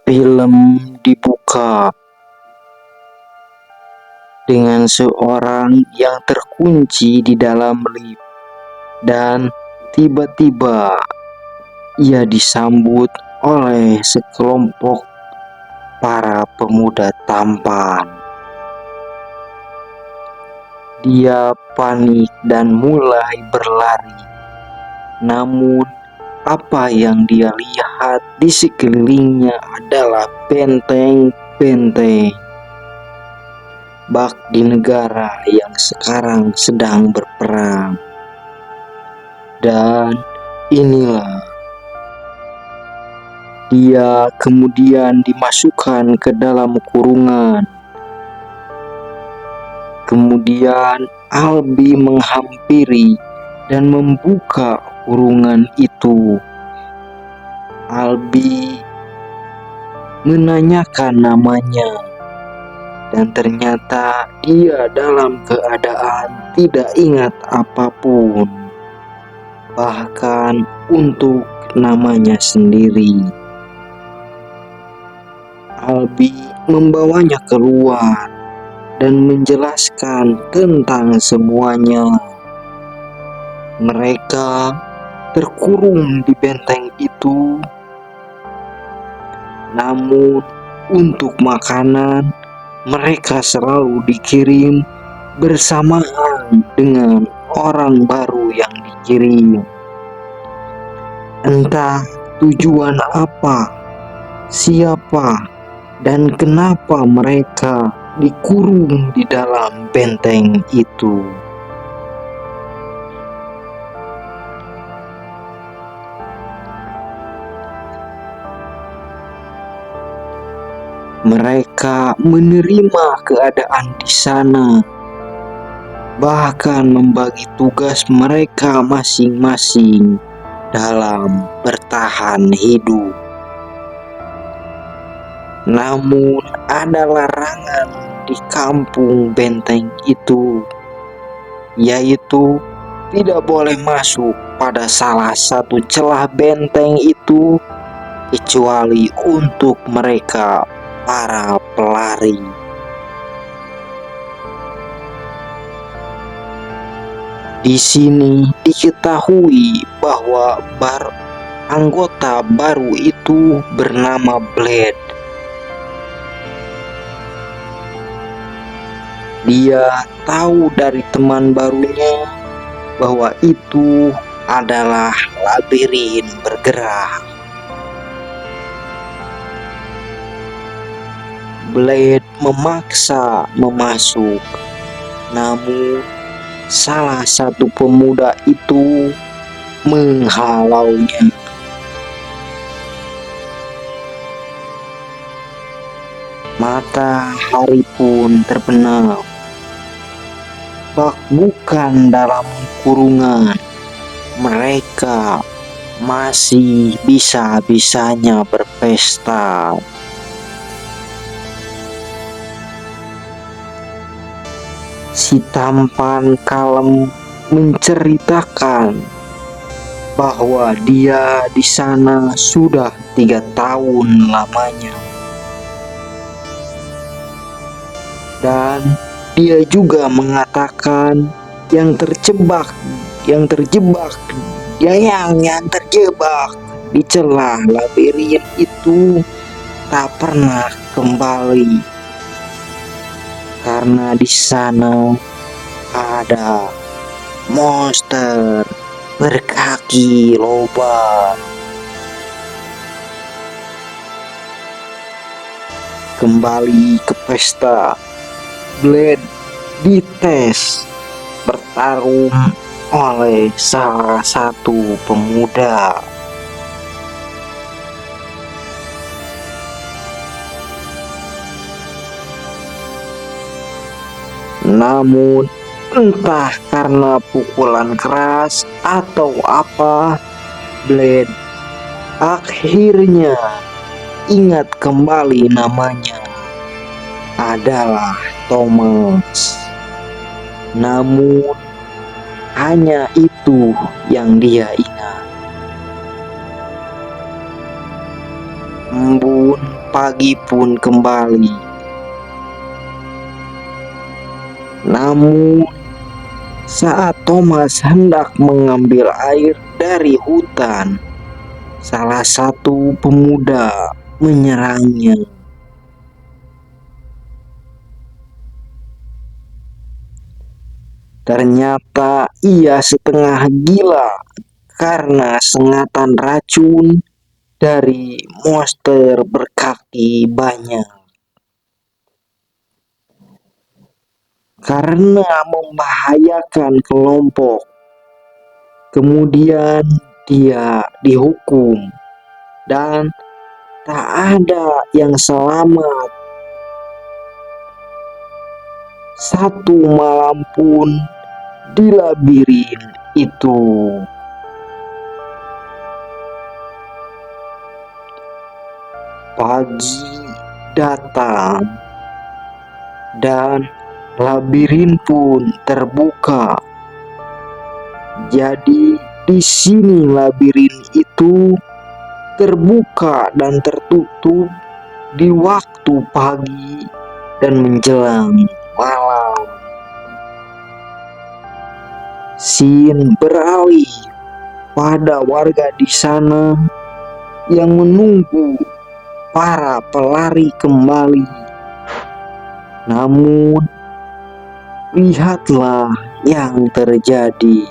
Film dibuka dengan seorang yang terkunci di dalam lift, dan tiba-tiba ia disambut oleh sekelompok para pemuda tampan. Dia panik dan mulai berlari, namun apa yang dia lihat di sekelilingnya adalah benteng-benteng. Bak di negara yang sekarang sedang berperang. Dan inilah dia kemudian dimasukkan ke dalam kurungan. Kemudian Albi menghampiri dan membuka kurungan itu. Albi menanyakan namanya, dan ternyata dia dalam keadaan tidak ingat apapun, bahkan untuk namanya sendiri. Albi membawanya keluar dan menjelaskan tentang semuanya. Mereka terkurung di benteng itu, namun untuk makanan mereka selalu dikirim bersamaan dengan orang baru yang dikirim. Entah tujuan apa, siapa, dan kenapa mereka dikurung di dalam benteng itu. Mereka menerima keadaan di sana, bahkan membagi tugas mereka masing-masing dalam bertahan hidup. Namun ada larangan di kampung benteng itu, yaitu tidak boleh masuk pada salah satu celah benteng itu kecuali untuk mereka para pelari. Di sini diketahui bahwa anggota baru itu bernama Blade. Dia tahu dari teman barunya bahwa itu adalah labirin bergerak. Blade memaksa memasuk, namun salah satu pemuda itu menghalaunya. Matahari pun terbenam. Bak bukan dalam kurungan. Mereka masih bisa-bisanya berpesta. Si tampan kalem menceritakan bahwa dia di sana sudah 3 tahun lamanya. Dan dia juga mengatakan yang terjebak di celah labirin itu tak pernah kembali, karena di sana ada monster berkaki lobak. Kembali ke pesta, Blade dites bertarung oleh salah satu pemuda. Namun entah karena pukulan keras atau apa, Blade akhirnya ingat kembali namanya adalah Thomas. Namun hanya itu yang dia ingat. Embun pagi pun kembali. Namun, saat Thomas hendak mengambil air dari hutan, salah satu pemuda menyerangnya. Ternyata ia setengah gila karena sengatan racun dari monster berkaki banyak. Karena membahayakan kelompok, kemudian dia dihukum dan tak ada yang selamat. Satu malam pun di labirin itu. Pagi datang dan labirin pun terbuka. Jadi di sini labirin itu terbuka dan tertutup di waktu pagi dan menjelang malam. Scene beralih pada warga di sana yang menunggu para pelari kembali. Namun, lihatlah yang terjadi.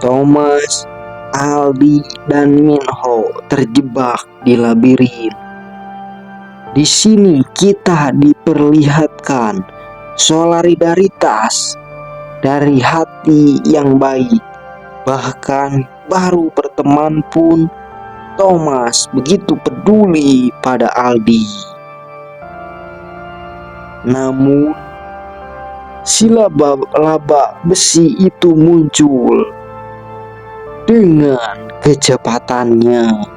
Thomas, Aldi, dan Minho terjebak di labirin. Di sini kita diperlihatkan solidaritas dari hati yang baik. Bahkan baru berteman pun Thomas begitu peduli pada Aldi. Namun si laba-laba besi itu muncul dengan kecepatannya.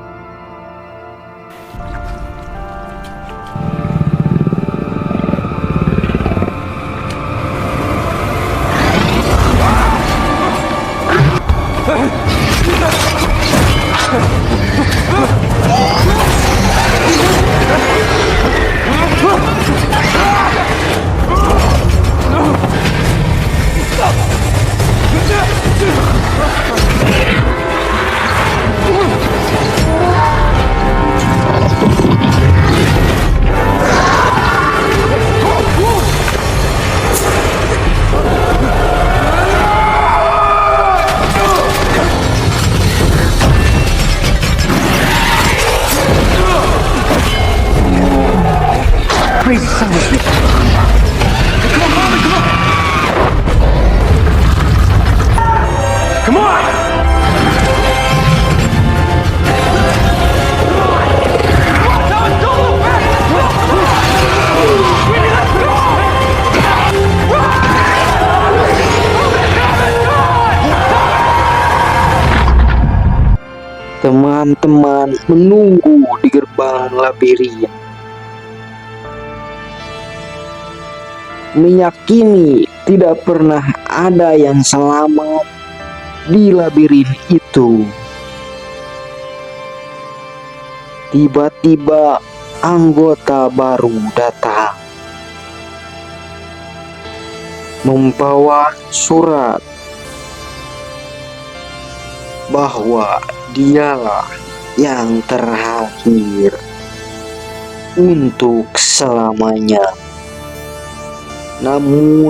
Teman-teman menunggu di gerbang labirin, meyakini tidak pernah ada yang selamat di labirin itu. Tiba-tiba anggota baru datang, membawa surat bahwa dialah yang terakhir untuk selamanya. Namun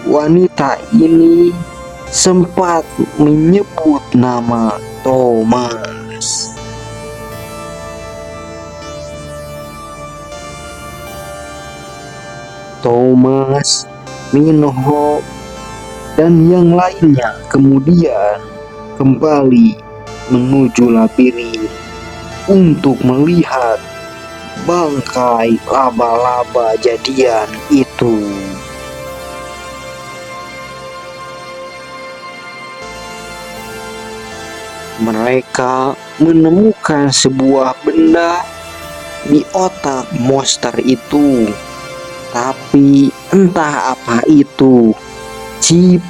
wanita ini sempat menyebut nama Thomas. Thomas, Minho, dan yang lainnya kemudian kembali menuju labirin untuk melihat bangkai laba-laba jadian itu. Mereka menemukan sebuah benda di otak monster itu, tapi Entah apa itu, chip,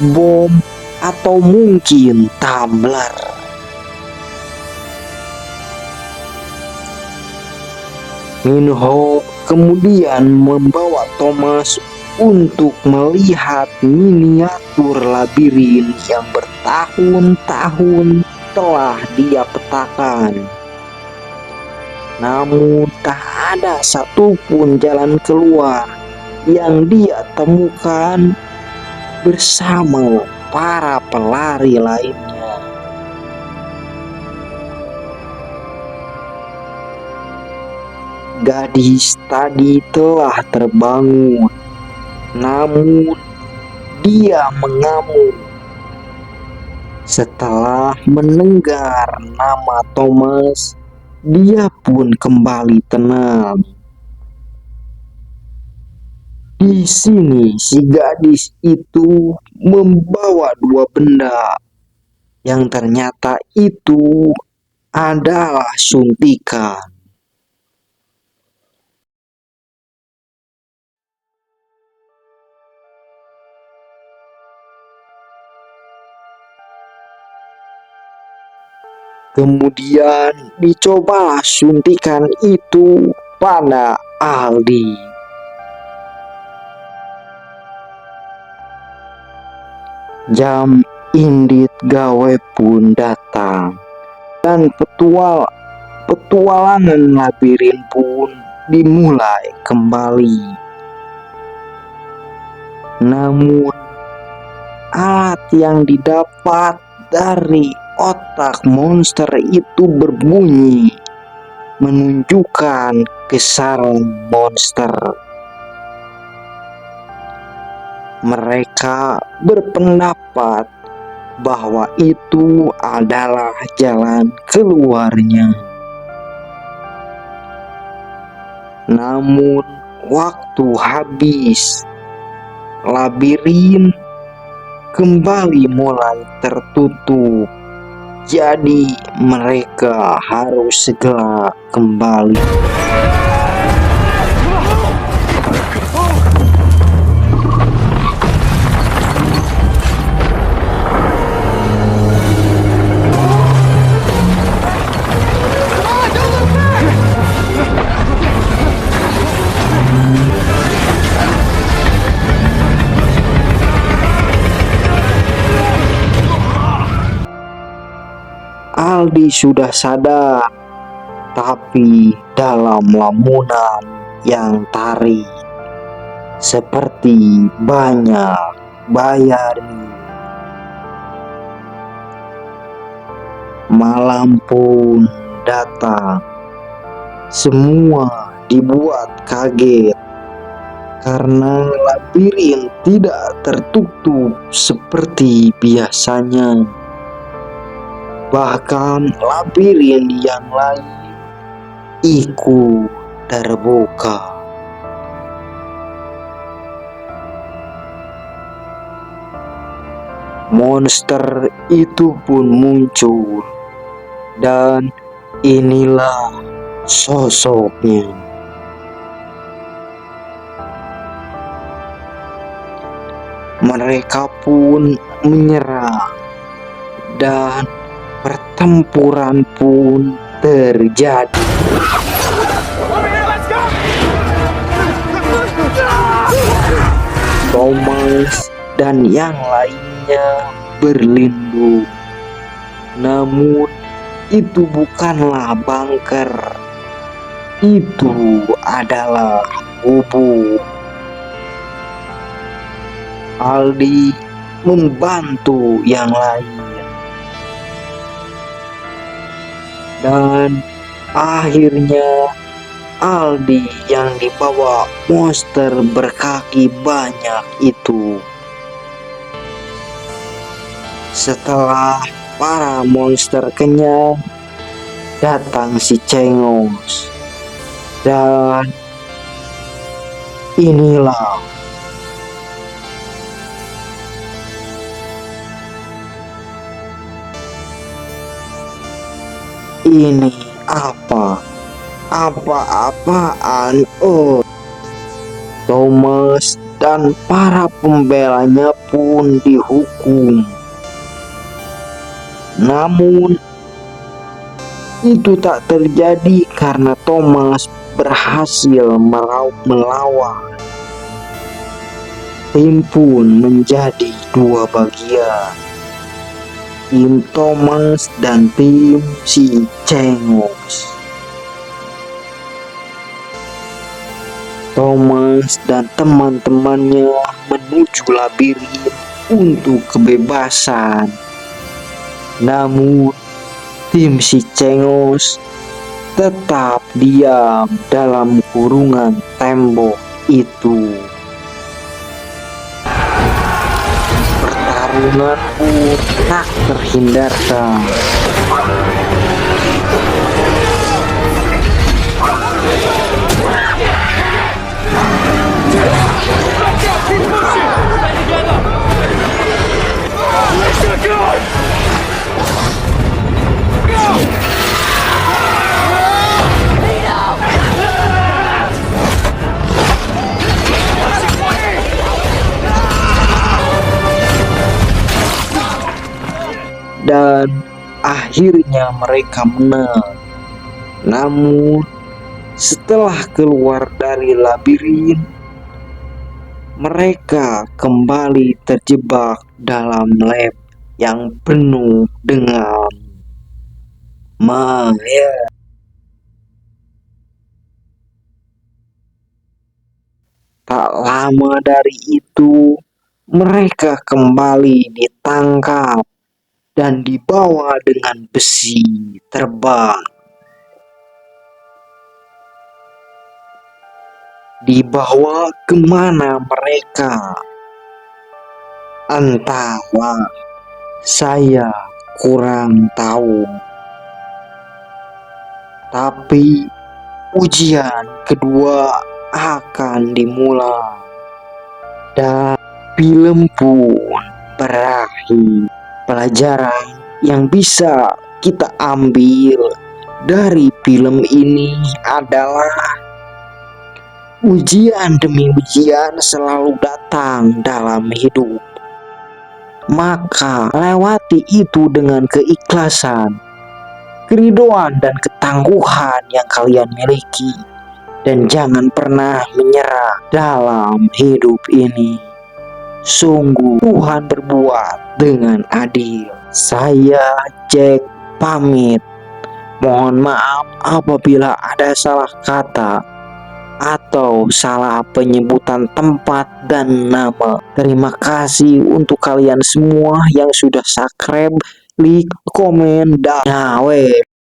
bom, atau mungkin tumbler. Minho kemudian membawa Thomas untuk melihat miniatur labirin yang bertahun-tahun telah dia petakan. Namun tak ada satupun jalan keluar yang dia temukan bersama para pelari lainnya. Gadis tadi telah terbangun, namun dia mengamuk setelah mendengar nama Thomas. Dia pun kembali tenang. Di sini si gadis itu membawa dua benda yang ternyata itu adalah suntikan. Kemudian dicobalah suntikan itu pada Aldi. Jam indit gawe pun datang dan petualangan labirin pun dimulai kembali. Namun alat yang didapat dari otak monster itu berbunyi menunjukkan kesaran monster. Mereka berpendapat bahwa itu adalah jalan keluarnya. Namun waktu habis, labirin kembali mulai tertutup. Jadi mereka harus segera kembali. Aldi sudah sadar, tapi dalam lamunan yang tarik, seperti banyak bayari. Malam pun datang. Semua dibuat kaget karena labirin tidak tertutup seperti biasanya. Bahkan labirin yang lain ikut terbuka. Monster itu pun muncul, dan inilah sosoknya. Mereka pun menyerang, dan pertempuran pun terjadi. Thomas dan yang lainnya berlindung, namun itu bukanlah bunker, itu adalah gubuk. Aldi membantu yang lain, dan akhirnya Aldi yang dibawa monster berkaki banyak itu. Setelah para monster kenyang, datang si Cengos, dan inilah ini apa-apaan. Oh, Thomas dan para pembelanya pun dihukum. Namun itu tak terjadi karena Thomas berhasil melawan. Tim pun menjadi dua bagian, tim Thomas dan tim si Cengos. Thomas dan teman-temannya menuju labirin untuk kebebasan. Namun tim si Cengos tetap diam dalam kurungan tembok itu. Pertarungan pun tak terhindarkan. Dan akhirnya mereka menang. Namun setelah keluar dari labirin, mereka kembali terjebak dalam lab yang penuh dengan maya. Tak lama dari itu, mereka kembali ditangkap dan dibawa dengan besi terbang. Dibawa kemana mereka? Entahlah, saya kurang tahu. Tapi ujian kedua akan dimulai dan film pun berakhir. Pelajaran yang bisa kita ambil dari film ini adalah ujian demi ujian selalu datang dalam hidup. Maka lewati itu dengan keikhlasan, keridoan dan ketangguhan yang kalian miliki. Dan jangan pernah menyerah dalam hidup ini. Sungguh Tuhan berbuat dengan adil. Saya Jack pamit. Mohon maaf apabila ada salah kata atau salah penyebutan tempat dan nama. Terima kasih untuk kalian semua yang sudah subscribe, like, komen, dan